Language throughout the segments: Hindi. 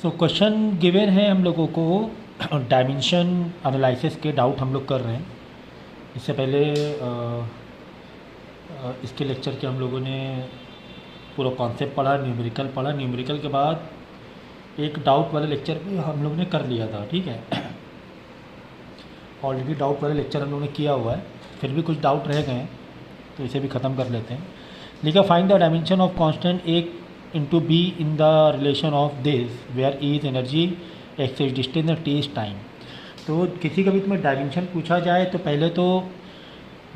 सो क्वेश्चन गिवन है हम लोगों को डायमेंशन एनालिसिस के डाउट हम लोग कर रहे हैं। इससे पहले इसके लेक्चर के हम लोगों ने पूरा कॉन्सेप्ट पढ़ा, न्यूमेरिकल पढ़ा। न्यूमेरिकल के बाद एक डाउट वाले लेक्चर भी हम लोग ने कर लिया था, ठीक है। ऑलरेडी डाउट वाले लेक्चर हम लोग ने किया हुआ है, फिर भी कुछ डाउट रह गए हैं तो इसे भी ख़त्म कर लेते हैं। लिखा find the dimension of constant A into B in the relation of this where E is energy, X is distance, T is time. तो किसी का भी तुम्हें डायमेंशन पूछा जाए तो पहले तो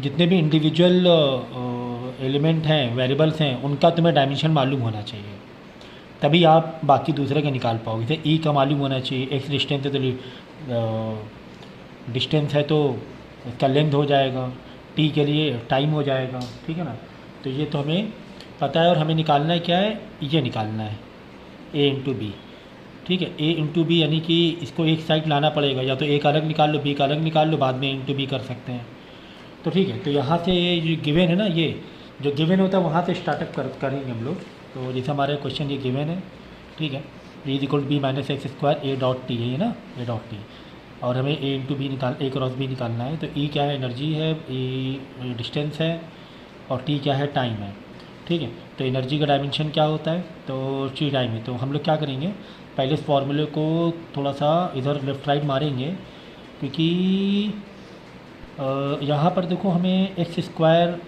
जितने भी इंडिविजुअल एलिमेंट हैं, वेरिएबल्स हैं, उनका तुम्हें डायमेंशन मालूम होना चाहिए, तभी आप बाकी दूसरे का निकाल पाओगे। जैसे ई का मालूम होना चाहिए, एक्स डिस्टेंस है तो डिस्टेंस है तो इसका लेंथ हो जाएगा, टी के लिए टाइम हो जाएगा, ठीक है ना। तो ये तो हमें पता है और हमें निकालना है क्या है, ये निकालना है ए इंटू बी, ठीक है। ए इंटू बी यानी कि इसको एक साइड लाना पड़ेगा, या तो ए का अलग निकाल लो, बी का अलग निकाल लो, बाद में इंटू बी कर सकते हैं। तो ठीक है, तो यहाँ से ये जो गिवन है ना, ये जो गिवन होता है वहाँ से स्टार्टअप करेंगे हम लोग। तो जैसे हमारे क्वेश्चन ये गिवन है, ठीक है, a equal b minus x square a dot t है ये ना, ए डॉट टी, और हमें a into b a cross b निकालना है। तो ई क्या है, एनर्जी है, ई डिस्टेंस है, और टी क्या है, टाइम है, ठीक है। तो एनर्जी का डायमेंशन क्या होता है, तो टी टाइम है। तो हम लोग क्या करेंगे, पहले इस फॉर्मूले को थोड़ा सा इधर लेफ़्ट राइट मारेंगे, क्योंकि यहाँ पर देखो हमें एक्स स्क्वायर,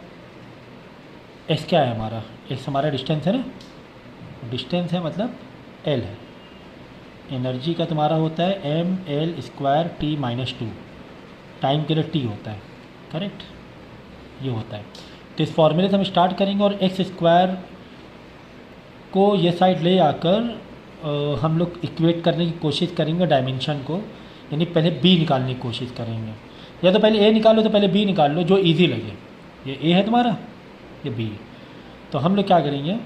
एक्स क्या है हमारा, एक्स हमारा डिस्टेंस है ना, डिस्टेंस है मतलब एल है। एनर्जी का तुम्हारा होता है M L square T minus two, time के लिए टी होता है, करेक्ट, ये होता है। तो इस फॉर्मूले से हम स्टार्ट करेंगे और एक्स स्क्वायर को ये साइड ले आकर हम लोग इक्वेट करने की कोशिश करेंगे डायमेंशन को, यानी पहले बी निकालने की कोशिश करेंगे। या तो पहले ए निकालो तो पहले बी निकाल लो, जो इजी लगे। ये ए है तुम्हारा, ये बी। तो हम लोग क्या करेंगे,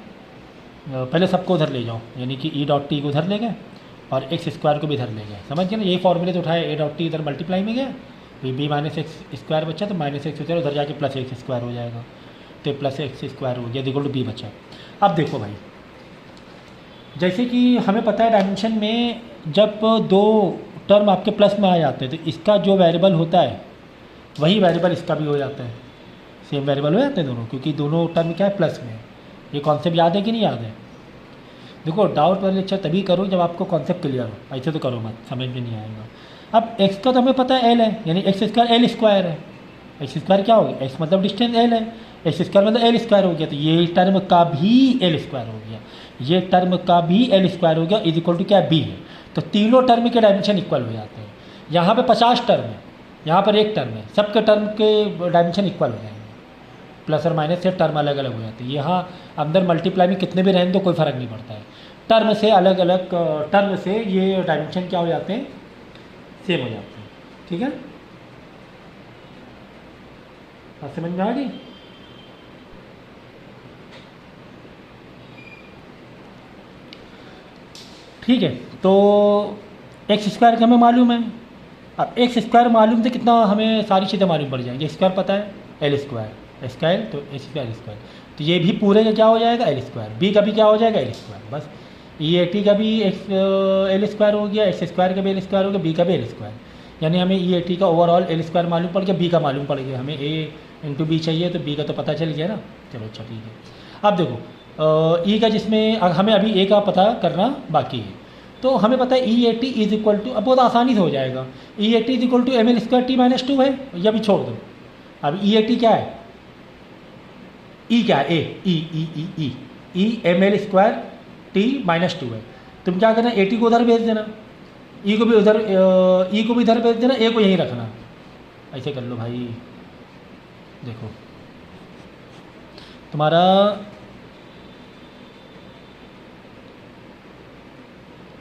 पहले सबको उधर ले जाओ, यानी कि ई डॉट टी को उधर ले गए और एक्स स्क्वायर को भी इधर ले गए, समझ गए ना। यही फॉर्मूले तो उठाए, ए डॉट टी इधर मल्टीप्लाई में गया, बी माइनस एक्स स्क्वायर बचा तो माइनस एक्स स्क्वायर उधर जाके प्लस एक्स स्क्वायर हो जाएगा, तो प्लस एक्स स्क्वायर हो गया, इक्वल टू बी बचा। अब देखो भाई, जैसे कि हमें पता है डायमेंशन में जब दो टर्म आपके प्लस में आ जाते हैं तो इसका जो वेरिएबल होता है वही वेरिएबल इसका भी हो जाता है, सेम वेरिएबल हो जाते हैं दोनों, क्योंकि दोनों टर्म क्या है, प्लस में। ये कॉन्सेप्ट याद है कि नहीं याद है। देखो डाउट वाले लेक्चर तभी करो जब आपको कॉन्सेप्ट क्लियर हो, ऐसे तो करो मत, समझ में नहीं आएगा। अब एक्स का तो हमें पता है एल है, यानी एक्स स्क्वायर एल स्क्वायर है। एक्स स्क्वायर क्या हो गया, एक्स मतलब डिस्टेंस एल है, एक्स स्क्वायर मतलब एल स्क्वायर हो गया। तो ये टर्म का भी एल स्क्वायर हो गया, ये टर्म का भी एल स्क्वायर हो गया, इज इक्वल टू क्या, बी है। तो तीनों टर्म के डायमेंशन इक्वल हो जाते हैं। यहाँ पे 50 टर्म है, यहाँ पर एक टर्म है, सबके टर्म के डायमेंशन इक्वल हो जाएंगे, प्लस और माइनस से टर्म अलग अलग हो जाती है। यहाँ अंदर मल्टीप्लाई में कितने भी रहेंगे तो कोई फ़र्क नहीं पड़ता है, टर्म से अलग अलग टर्म से ये डायमेंशन क्या हो जाते हैं, सेम हो जाते हैं, ठीक है। बात समझ में आ गई। ठीक है, तो एक्स स्क्वायर का हमें मालूम है। अब एक्स स्क्वायर मालूम से कितना हमें सारी चीज़ें मालूम पड़ जाएंगी। स्क्वायर पता है एल स्क्वायर, स्क्वायर तो एक्स स्क्वायर एल स्क्वायर, तो ये भी पूरे का क्या हो जाएगा, एल स्क्वायर। बी का भी क्या हो जाएगा, एल स्क्वायर। बस ई ए टी का भी एक्स एल स्क्वायर हो गया, एक्स स्क्वायर का भी एल स्क्वायर हो गया, बी का भी एल स्क्वायर। यानी हमें ई ए टी का ओवरऑल एल स्क्वायर मालूम पड़ गया, बी का मालूम पड़ गया। हमें ए इंटू बी चाहिए तो बी का तो पता चल गया ना। चलो अच्छा ठीक है। अब देखो ई का, जिसमें हमें अभी ए का पता करना बाकी है, तो हमें पता है e a t is equal to, अब बहुत आसानी से हो जाएगा, e a t is equal to m L square T minus two है, या भी छोड़ दो। अब ई ए टी क्या है, ई क्या है, a e M L square T minus two है। तुम क्या करना, ए टी को उधर भेज देना, ई को भी उधर, ई को भी इधर भेज देना, ए को यहीं रखना। ऐसे कर लो भाई, देखो तुम्हारा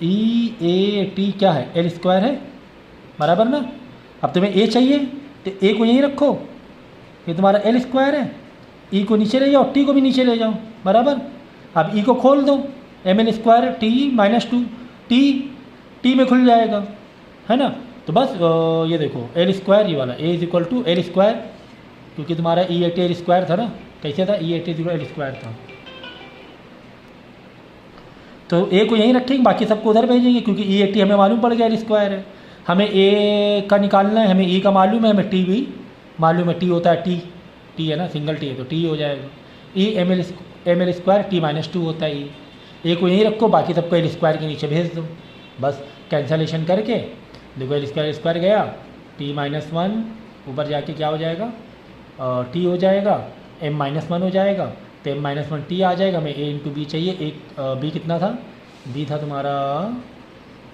ई ए टी क्या है, एल स्क्वायर है, बराबर ना। अब तुम्हें ए चाहिए तो ए को यहीं रखो, ये तुम्हारा एल स्क्वायर है, ई को नीचे ले जाओ, टी को भी नीचे ले जाओ, बराबर। अब ई को खोल दो, M L square T minus two, T में खुल जाएगा, है ना। तो बस ये देखो एल स्क्वायर, ये वाला a is equal to l square, क्योंकि तुम्हारा e a t l square था ना, कैसे था, e a t l square था। तो ए को यहीं रखेंगे, बाकी सबको उधर भेजेंगे, क्योंकि ई ए टी हमें मालूम पड़ गया एल स्क्वायर है। हमें ए का निकालना है, हमें ई का मालूम है, हमें टी भी मालूम है। टी होता है टी है ना, सिंगल टी है तो टी हो जाएगा। E M L square T minus two होता है ई। ए को यहीं रखो, बाकी सबको एल स्क्वायर के नीचे भेज दो, बस कैंसलेशन करके देखो एल स्क्वायर गया, टी माइनस वन ऊपर जाके क्या हो जाएगा, टी हो जाएगा, एम माइनस वन हो जाएगा, तो एम माइनस वन टी आ जाएगा। हमें ए इंटू बी चाहिए, एक बी कितना था, बी था तुम्हारा,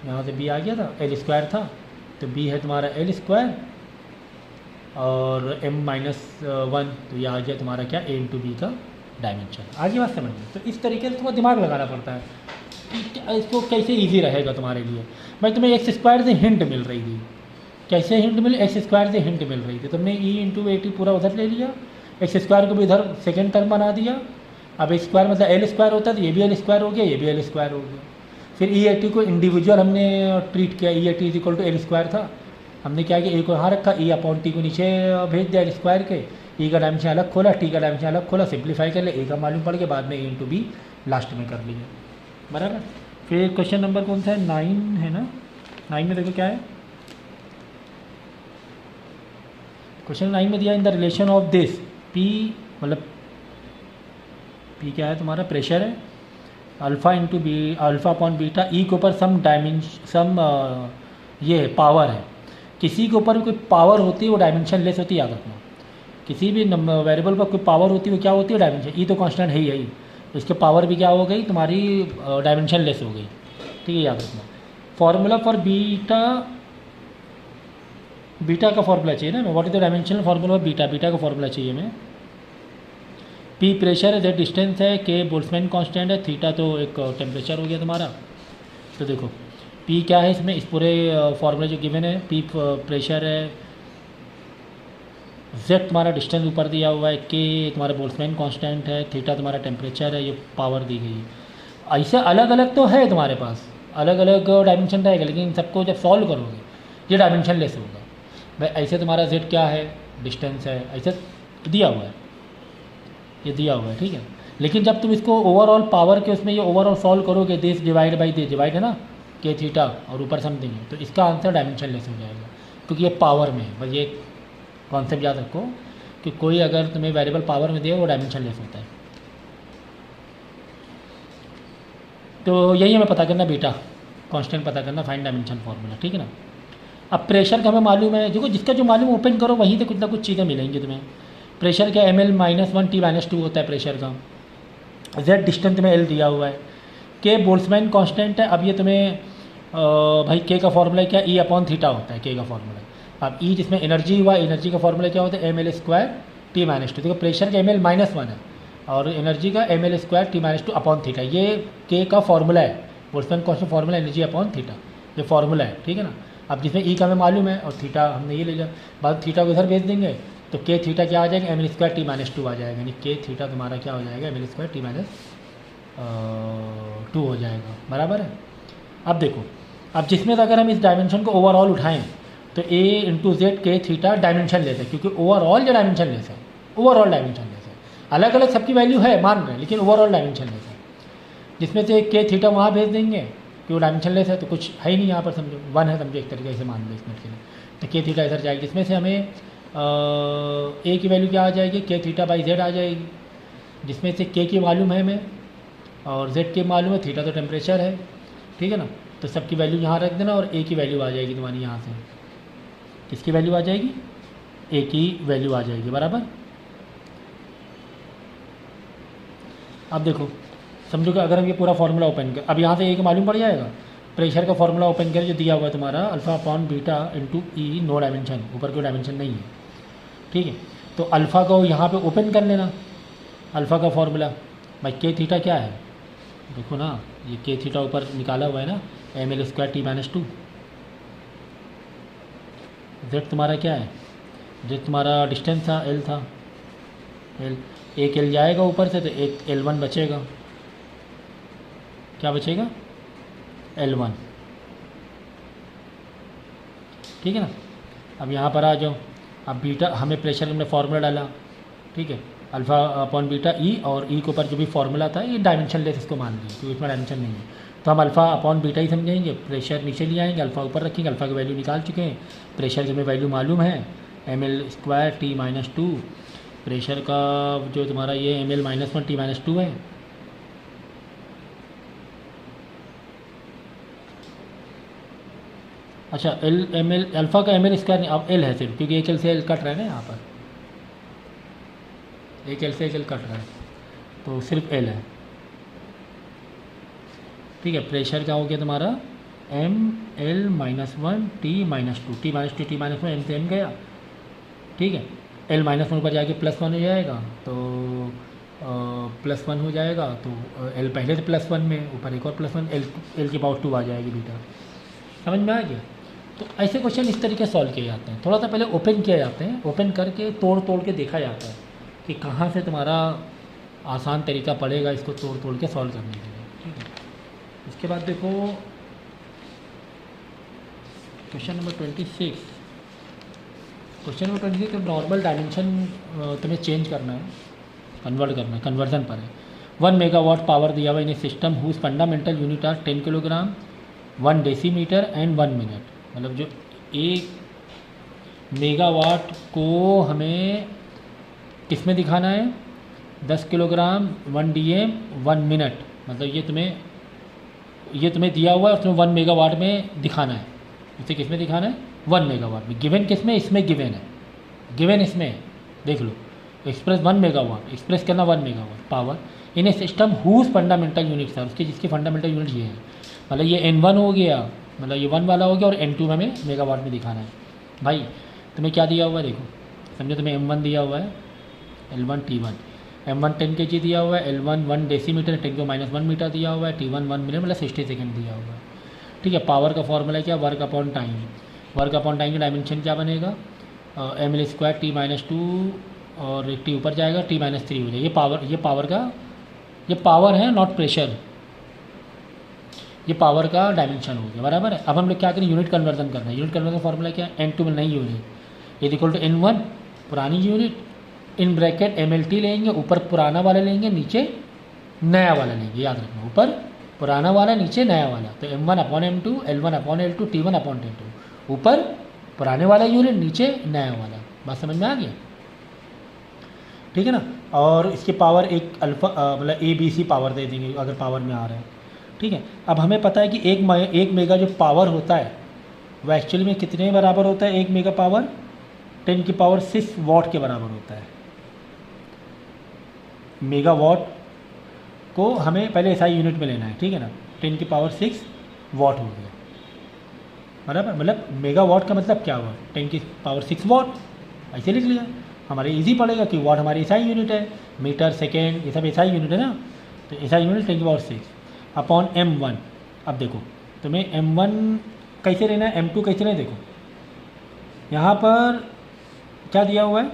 यहाँ से बी आ गया था, एल स्क्वायर था, तो बी है तुम्हारा एल स्क्वायर और एम माइनस वन, तो ये आ गया तुम्हारा क्या, ए इंटू बी का डायमेंशन। आगे बात समझ में। तो इस तरीके से तुम्हें दिमाग लगाना पड़ता है कि इसको कैसे ईजी रहेगा तुम्हारे लिए। भाई तुम्हें एक्स स्क्वायर से हिंट मिल रही थी, कैसे हिंट मिली, एक्स स्क्वायर से हिंट मिल रही थी, तुमने ई इंटू ए टी पूरा उधर ले लिया, एक्स स्क्वायर को भी इधर सेकेंड टर्म बना दिया। अब एक्स स्क्वायर मतलब एल स्क्वायर होता है, तो ये भी एल स्क्वायर हो गया, ये भी एल स्क्वायर हो गया। फिर ई ए टी को इंडिविजुअल हमने ट्रीट किया, e a t is equal to l square था, हमने क्या किया, ए को यहाँ रखा, ई अपॉन टी को नीचे भेज दिया एल स्क्वायर के, ई का डायमेंशन अलग खोला, टी का डायमेंशन अलग खोला, सिंप्लीफाई कर ले, ए का मालूम पड़ के बाद में ए इंटू बी लास्ट में कर लिया, बराबर। फिर क्वेश्चन नंबर कौन सा है, 9 है ना। 9 में देखो क्या है, क्वेश्चन 9 में दिया, in the relation of this p, मतलब पी क्या है तुम्हारा, प्रेशर है, alpha into b, alpha upon beta, e के ऊपर सम ये है पावर है, किसी के ऊपर कोई पावर होती है वो डायमेंशन लेस होती है, याद रखना। किसी भी वेरिएबल पर कोई पावर होती है वो क्या होती है, डायमेंशन। ई तो कांस्टेंट है ही, तो इसके पावर भी क्या हो गई तुम्हारी, डायमेंशन लेस हो गई, ठीक है, याद रखना। फॉर्मूला फॉर बीटा का फॉर्मूला चाहिए ना, what is the dimensional formula beta का फॉर्मूला चाहिए हमें। पी प्रेशर है, जेड डिस्टेंस है, के बोल्ट्जमैन कांस्टेंट है, थीटा तो एक टेम्परेचर हो गया तुम्हारा। तो देखो पी क्या है इसमें, इस पूरे फॉर्मूले जो गिवन है, पी प्रेशर है, जेड तुम्हारा डिस्टेंस ऊपर दिया हुआ है, के तुम्हारा बोल्ट्जमैन कांस्टेंट है, थीटा तुम्हारा टेम्परेचर है, ये पावर दी गई है। ऐसे अलग अलग तो है तुम्हारे पास, अलग अलग डायमेंशन रहेगा, लेकिन सबको जब सॉल्व करोगे ये डायमेंशन लेस होगा। भाई ऐसे तुम्हारा जेड क्या है, डिस्टेंस है, ऐसे दिया हुआ है, ये दिया हुआ है, ठीक है। लेकिन जब तुम इसको ओवरऑल पावर के उसमें ये ओवरऑल सॉल्व करोगे, this divide by this divide है ना, के थीटा और ऊपर समथिंग है, तो इसका आंसर डायमेंशन लेस हो जाएगा, क्योंकि ये पावर में है। बस ये कॉन्सेप्ट याद रखो कि कोई अगर तुम्हें वेरिएबल पावर में दे वो डायमेंशन लेस होता है। तो यही हमें पता करना, बीटा कांस्टेंट पता करना, फाइंड डायमेंशन फार्मूला, ठीक है ना। अब प्रेशर का हमें मालूम है, देखो जिसका जो मालूम ओपन करो वहीं से कुछ ना कुछ चीज़ें मिलेंगी तुम्हें। प्रेशर क्या, M L minus one T minus two होता है प्रेशर का, जेड डिस्टेंस में एल दिया हुआ है, के बोल्ट्जमैन कांस्टेंट है। अब ये तुम्हें भाई के का फॉर्मूला क्या, ई अपॉन थीटा होता है के का फॉर्मूला। अब ई जिसमें एनर्जी हुआ, एनर्जी का फॉर्मूला क्या होता है, M L square T minus two. देखो प्रेशर का एम एल माइनस वन है और एनर्जी का M L square T minus two upon theta, ये के का फॉर्मूला है, Boltzmann constant formula energy upon theta, ये फॉर्मूला है, ठीक है ना। अब जिसमें ई का हमें मालूम है और थीटा हमने ये ले लिया, बाद थीटा को इधर भेज देंगे तो के थीटा क्या आ जाएगा, m L square T minus two आ जाएगा, यानी के थीटा तुम्हारा क्या हो जाएगा, m L square T minus two हो जाएगा, बराबर है। अब देखो, अब जिसमें अगर हम इस डायमेंशन को ओवरऑल उठाएं तो ए इंटू जेड के थीटा डायमेंशन लेस है, क्योंकि ओवरऑल जो डायमेंशन लेस है, ओवरऑल डायमेंशन लेस है, अलग अलग सबकी वैल्यू है मान रहे हैं, लेकिन ओवरऑल डायमेंशन लेस है। जिसमें से के थीटा वहाँ भेज देंगे कि वो डायमेंशन लेस है, तो कुछ है ही नहीं यहाँ पर, समझो वन है, समझो एक तरीके से मान लो इस मिनट के लिए, तो के थीटा इधर जाएगी, जिसमें से हमें ए की वैल्यू क्या आ जाएगी, के थीटा बाई जेड आ जाएगी, जिसमें से के की मालूम है हमें और जेड की मालूम है, थीटा तो टेम्परेचर है, ठीक है ना। तो सबकी वैल्यू यहाँ रख देना और ए की वैल्यू आ जाएगी तुम्हारी यहाँ से, किसकी वैल्यू आ जाएगी, ए की वैल्यू आ जाएगी, बराबर। अब देखो समझो कि अगर हम ये पूरा फार्मूला ओपन कर, अब यहाँ से ए का मालूम पड़ जाएगा, प्रेशर का फार्मूला ओपन कर जो दिया हुआ है तुम्हारा, अल्फ़ा अपॉन बीटा इंटू ई, नो डायमेंशन, ऊपर कोई डायमेंशन नहीं है, ठीक है। तो अल्फ़ा को यहाँ पे ओपन कर लेना, अल्फ़ा का फार्मूला भाई के थीटा क्या है, देखो ना ये के थीटा ऊपर निकाला हुआ है ना, M L square T minus two. Z तुम्हारा क्या है, जेड तुम्हारा डिस्टेंस था, एल था, एल, एक एल जाएगा ऊपर से तो एक L1 बचेगा, क्या बचेगा, L1, ठीक है ना। अब यहाँ पर आ जाओ, अब बीटा हमें प्रेशर हमने फार्मूला डाला, ठीक है, अल्फ़ा अपॉन बीटा ई, और ई के ऊपर जो भी फार्मूला था ये डायमेंशन लेस इसको मान लिया क्योंकि इसमें डायमेंशन नहीं है, तो हम अल्फ़ा अपॉन बीटा ही समझेंगे। प्रेशर नीचे ले आएंगे, अल्फ़ा ऊपर रखेंगे, अल्फ़ा की वैल्यू निकाल चुके हैं, प्रेशर की हमें वैल्यू मालूम है ml² T-2। प्रेशर का जो तुम्हारा ये ml-1 T-2 है। अच्छा ml अल्फ़ा का ml² नहीं, अब l है सिर्फ, क्योंकि एक एल से एल कट रहा है ना यहाँ पर, एक एल से एक एल कट रहा है, तो सिर्फ l है। ठीक है, प्रेशर क्या हो गया तुम्हारा ml-1 T-2, T-2 T-1 m से m गया। ठीक है, l-1 ऊपर जाके +1 हो जाएगा, तो +1 हो जाएगा, तो l पहले से +1 में, ऊपर एक और +1, l की पावर 2 आ जाएगी बीटा। समझ में आ गया? तो ऐसे क्वेश्चन इस तरीके सॉल्व किए जाते हैं। थोड़ा सा पहले ओपन किए जाते हैं, ओपन करके तोड़ तोड़ के देखा जाता है कि कहाँ से तुम्हारा आसान तरीका पड़ेगा इसको तोड़ तोड़ के सॉल्व करने के लिए। ठीक है, इसके बाद देखो क्वेश्चन नंबर 26। क्वेश्चन नंबर 26 तो नॉर्मल डायमेंशन तुम्हें चेंज करना है, कन्वर्ट करना है, कन्वर्जन पर है। 1 मेगावाट पावर दिया हुआ in a system whose fundamental unit are 10 kilogram, 1 decimetre and 1 minute. मतलब जो 1 मेगावाट को हमें किस में दिखाना है, 10 किलोग्राम, 1 dm, 1 मिनट। मतलब ये तुम्हें दिया हुआ है और तुम्हें 1 मेगावाट में दिखाना है। इसे किस में दिखाना है, 1 मेगावाट में। गिवन किस में, इसमें गिवन है, गिवन इसमें देख लो, एक्सप्रेस 1 मेगावाट, एक्सप्रेस करना 1 megawatt power in a system whose fundamental unit है, उसके जिसकी फंडामेंटल यूनिट ये है। मतलब ये N1 हो गया, मतलब ये 1 वाला हो गया, और N2 में हमें मेगावाट में दिखाना है। भाई तुम्हें क्या दिया हुआ है देखो, समझो तुम्हें M1 दिया हुआ है, L1 T1, M1 10 kg दिया हुआ है, L1 1 डेसीमीटर, 10 को -1 मीटर दिया हुआ है, T1 1 मिनट मतलब 60 सेकेंड दिया हुआ है। ठीक है, पावर का फॉर्मूला क्या, work upon time. Work upon time की डायमेंशन क्या बनेगा, ml² T-2, और एक T ऊपर जाएगा, T-3 हो जाएगा। ये पावर है, नॉट प्रेशर, ये पावर का डायमेंशन हो गया, बराबर है। अब हम लोग क्या करें, यूनिट कन्वर्जन करना है। यूनिट कन्वर्जन फॉर्मूला क्या है, N2 में नई unit is equal to N1 पुरानी यूनिट, इन ब्रैकेट MLT लेंगे, ऊपर पुराना वाला लेंगे, नीचे नया वाला लेंगे, याद रखना, ऊपर पुराना वाला, नीचे नया वाला। तो M1 upon M2, L1 upon L2, T1 upon T2, ऊपर पुराने वाला यूनिट, नीचे नया वाला। बात समझ में आ गया? ठीक है ना। और इसकी पावर एक अल्फा मतलब ABC पावर दे देंगे अगर पावर में आ रहा है। ठीक है, अब हमें पता है कि एक मेगा जो पावर होता है वो एक्चुअली में कितने बराबर होता है, 1 मेगा पावर 10⁶ वॉट के बराबर होता है। मेगावाट को हमें पहले SI यूनिट में लेना है, ठीक है ना। 10⁶ वॉट हो गया, बराबर। मतलब मेगावाट का मतलब क्या हुआ, 10⁶ वॉट, ऐसे लिख लिया। हमारे इजी पड़ेगा कि वॉट हमारी SI यूनिट है, मीटर सेकेंड ये सब SI यूनिट है ना, तो SI यूनिट 10⁶ अपॉन M1। अब देखो तुम्हें M1 कैसे लेना है, M2 कैसे लेना है, देखो यहाँ पर क्या दिया हुआ है,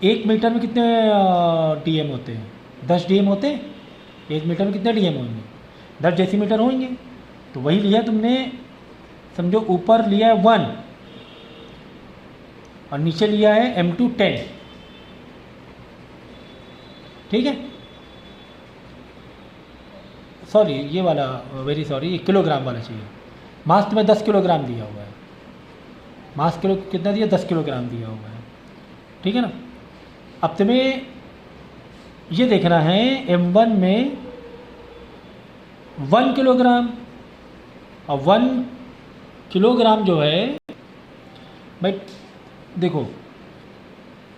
1 मीटर में कितने DM होते हैं, 10 DM होते हैं। 1 मीटर में कितने DM होंगे, 10 डेसीमीटर होंगे। तो वही लिया तुमने, समझो ऊपर लिया है 1 और नीचे लिया है M2 10, ठीक है। सॉरी ये वाला, वेरी सॉरी, ये किलोग्राम वाला चाहिए। मास तुम्हें 10 किलोग्राम दिया हुआ है, मास किलो कितना दिया, 10 किलोग्राम दिया हुआ है, ठीक है ना। अब तुम्हें ये देखना है M1 में 1 किलोग्राम, और 1 किलोग्राम जो है भाई देखो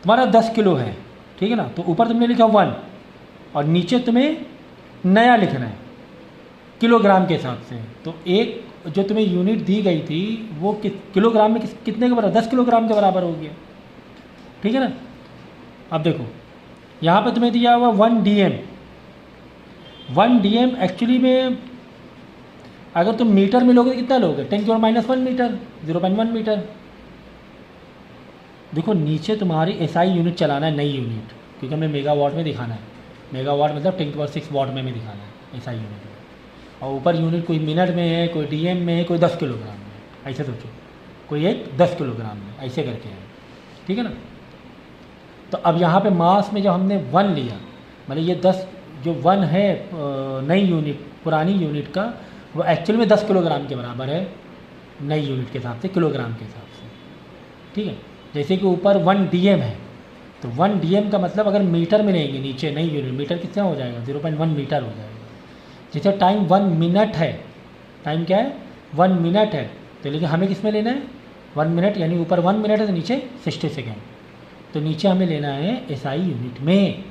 तुम्हारा 10 किलो है, ठीक है ना। तो ऊपर तुमने लिखा 1 और नीचे तुम्हें नया लिखना है किलोग्राम के हिसाब से। तो एक जो तुम्हें यूनिट दी गई थी वो किलोग्राम में कितने के बराबर, 10 किलोग्राम के बराबर हो गया, ठीक है ना। अब देखो यहाँ पे तुम्हें दिया हुआ 1 DM। 1 DM एक्चुअली में अगर तुम मीटर में लोगे तो कितना लोगे, 10⁻⁻1 मीटर, 0.1 मीटर। देखो नीचे तुम्हारी SI यूनिट चलाना है, नई यूनिट, क्योंकि हमें मेगावाट में दिखाना है। मेगावाट मतलब 10⁶ वॉट में दिखाना है SI यूनिट में। और ऊपर यूनिट कोई मिनट में है, कोई DM में है, कोई 10 किलोग्राम में, ऐसे सोचो, कोई एक 10 किलोग्राम में, ऐसे करके है, ठीक है ना। तो अब यहाँ पे मास में जब हमने 1 लिया, मतलब ये 10 जो 1 है नई यूनिट पुरानी यूनिट का, वो एक्चुअल में 10 किलोग्राम के बराबर है नई यूनिट के हिसाब से, किलोग्राम के हिसाब से। ठीक है, जैसे कि ऊपर 1 dm है, तो 1 dm का मतलब अगर मीटर में लेंगे नीचे नई यूनिट, मीटर कितना हो जाएगा 0.1 मीटर हो जाएगा। जैसे टाइम 1 मिनट है, टाइम क्या है 1 मिनट है, तो लेकिन हमें किस में लेना है 1 मिनट, यानी ऊपर 1 मिनट है तो नीचे 60 सेकेंड, तो नीचे हमें लेना है SI यूनिट में।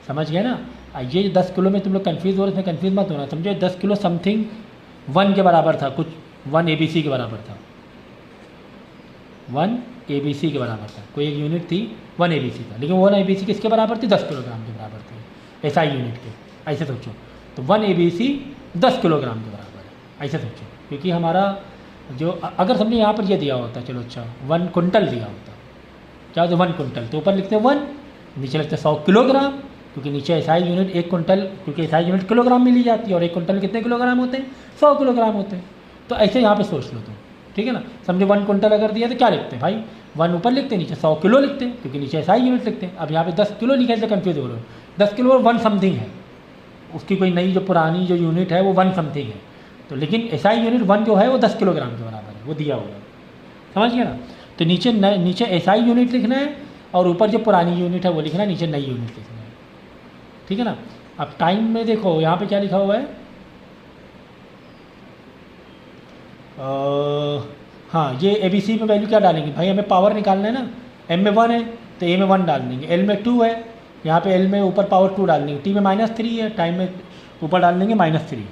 समझ गए ना। ये 10 किलो में तुम लोग कन्फ्यूज़ हो रहे, इसमें कन्फ्यूज़ मत होना, समझो 10 किलो समथिंग 1 के बराबर था, कुछ 1 ABC के बराबर था, 1 ABC के बराबर था, कोई एक यूनिट थी 1 ABC का, लेकिन 1 ABC किसके बराबर थी 10 किलोग्राम के बराबर थी SI यूनिट के। ऐसे सोचो, तो 1 ABC 10 किलोग्राम के बराबर है, ऐसे सोचो। क्योंकि हमारा जो अगर समझे यहाँ पर ये दिया होता, चलो अच्छा 1 कुंटल दिया होता, क्या होता 1 कुंटल, तो ऊपर लिखते 1, नीचे लिखते 100 किलोग्राम, क्योंकि नीचे SI यूनिट 1 कुंटल, क्योंकि SI यूनिट किलोग्राम में ली जाती है और 1 कुंटल कितने किलोग्राम होते हैं 100 किलोग्राम होते हैं। तो ऐसे यहाँ पे सोच लो तुम, ठीक है ना। समझो 1 कुंटल अगर दिया तो क्या लिखते हैं भाई, 1 ऊपर लिखते हैं, नीचे 100 किलो लिखते हैं, क्योंकि नीचे SI यूनिट लिखते हैं। अब यहाँ पे 10 किलो लिखा है, कन्फ्यूज हो रहे हो, 10 किलो और 1 समथिंग है, उसकी कोई नई जो पुरानी जो यूनिट है वो 1 समथिंग है, तो लेकिन SI यूनिट 1 जो है वो 10 किलोग्राम के बराबर है, वो दिया हुआ है। समझ गया ना। तो नीचे SI यूनिट लिखना है और ऊपर जो पुरानी यूनिट है वो लिखना है, नीचे नई यूनिट लिखना है। ठीक है ना। अब टाइम में देखो यहाँ पे क्या लिखा हुआ है, हाँ ये ABC में वैल्यू क्या डालेंगे भाई, हमें पावर निकालना है ना, M में 1 है तो A में 1 डाल देंगे, L में 2 है, यहाँ पे L में ऊपर पावर 2 डाल देंगे, T में -3 है, टाइम में ऊपर डाल देंगे -3।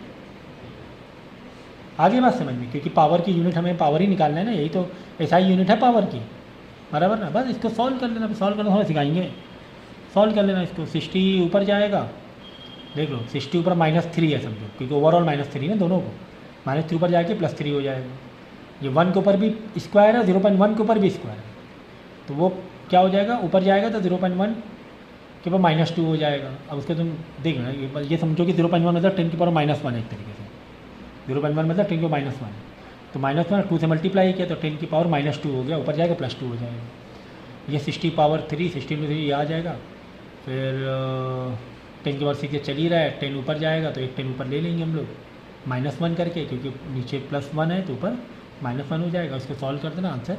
आगे बात समझ में, क्योंकि पावर की यूनिट हमें पावर ही निकालना है ना, यही तो SI यूनिट है पावर की, बराबर ना। बस इसको सॉल्व कर लेना, सॉल्व करना थोड़ा सिखाएंगे, सॉल्व कर लेना इसको। 60 ऊपर जाएगा, देख लो 60 ऊपर -3 है समझो, क्योंकि ओवरऑल -3 ना दोनों को, -3 ऊपर जाके +3 हो जाएगा। ये 1 के ऊपर भी स्क्वायर है, 0.1 के ऊपर भी स्क्वायर है, तो वो क्या हो जाएगा, ऊपर जाएगा तो 0.1 के ऊपर -2 हो जाएगा। अब उसको तुम देख ना, ये समझो कि 0.1 मतलब 10 की पावर -1 एक तरीके से, 0.1 मतलब 10 की पावर -1, तो -1 2 से मल्टीप्लाई किया तो 10 की पावर -2 हो गया, ऊपर जाएगा +2 हो जाएगा। ये 60 पावर 3, 60 में 3 ये आ जाएगा, फिर 10 की पावर 6 चल ही रहा है, 10 ऊपर जाएगा तो एक 10 ऊपर ले लेंगे हम लोग -1 करके, क्योंकि नीचे +1 है तो ऊपर -1 हो जाएगा। इसको सॉल्व कर देना, आंसर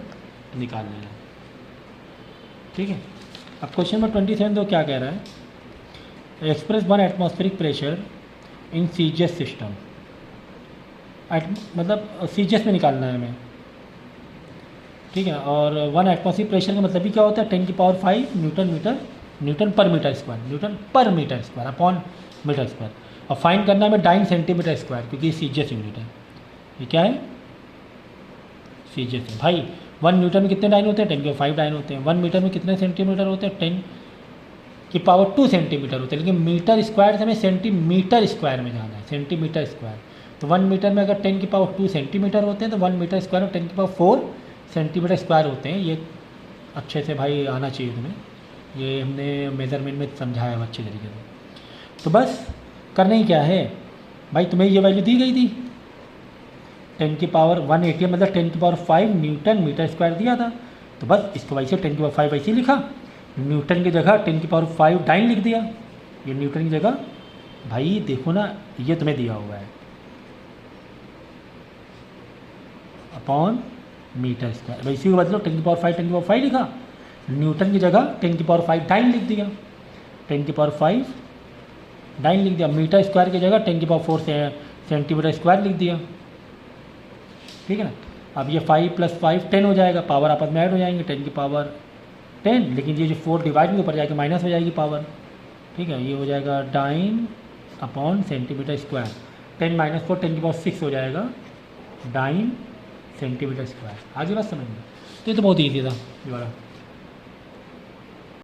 निकाल लेना। ठीक है। अब क्वेश्चन नंबर 27 तो क्या कह रहा है, express 1 atmospheric pressure in CGS system, मतलब CGS में निकालना है हमें। ठीक है। और 1 एटमॉस्फेरिक प्रेशर का मतलब भी क्या होता है, 10 की power 5 newton per metre square upon metre square. और फाइंड करना है हमें डाइन सेंटीमीटर स्क्वायर, क्योंकि CGS यूनिट है। ये क्या है, CGS है भाई। 1 न्यूटन में कितने डाइन होते हैं, 10 की पावर 5 डाइन होते हैं। 1 मीटर में कितने सेंटीमीटर होते हैं, 10 की पावर 2 सेंटीमीटर होते हैं। लेकिन मीटर स्क्वायर से हमें सेंटीमीटर स्क्वायर में जाना है, सेंटीमीटर स्क्वायर। तो 1 मीटर में अगर 10 की पावर 2 सेंटीमीटर होते हैं तो 1 मीटर स्क्वायर में 10 की पावर 4 सेंटीमीटर स्क्वायर होते हैं। ये अच्छे से भाई आना चाहिए तुम्हें, ये हमने मेज़रमेंट में समझाया है अच्छे तरीके से। तो बस करना ही क्या है भाई, तुम्हें ये वैल्यू दी गई थी 10 की पावर 180 मतलब 10 की पावर 5 न्यूटन मीटर स्क्वायर दिया था, तो बस इसको वैसे 10 की पावर 5 वैसे ही लिखा, न्यूटन की जगह 10 की पावर 5 डाइन लिख दिया। ये न्यूटन की जगह भाई देखो ना, ये तुम्हें दिया हुआ है अपॉन मीटर स्क्वायर, वैसे ही बदलो 10 की पावर 5 10 की पावर 5 लिखा, न्यूटन की जगह 10 की पावर 5 डाइन लिख दिया, 10 की पावर 5 डाइन लिख दिया। मीटर स्क्वायर की जगह 10 की पावर 4 से सेंटीमीटर स्क्वायर लिख दिया। ठीक है ना। अब ये 5 + 5 10 हो जाएगा, पावर आपस में ऐड हो जाएंगे, 10 की पावर 10, लेकिन ये जो 4 डिवाइड में ऊपर जाके माइनस हो जाएगी पावर। ठीक है, ये हो जाएगा डाइन अपॉन सेंटीमीटर स्क्वायर, 10 - 4 10 की पावर 6 हो जाएगा डाइन सेंटीमीटर स्क्वायर। आगे बात समझ में, तो ये तो बहुत ईजी था ये वाला।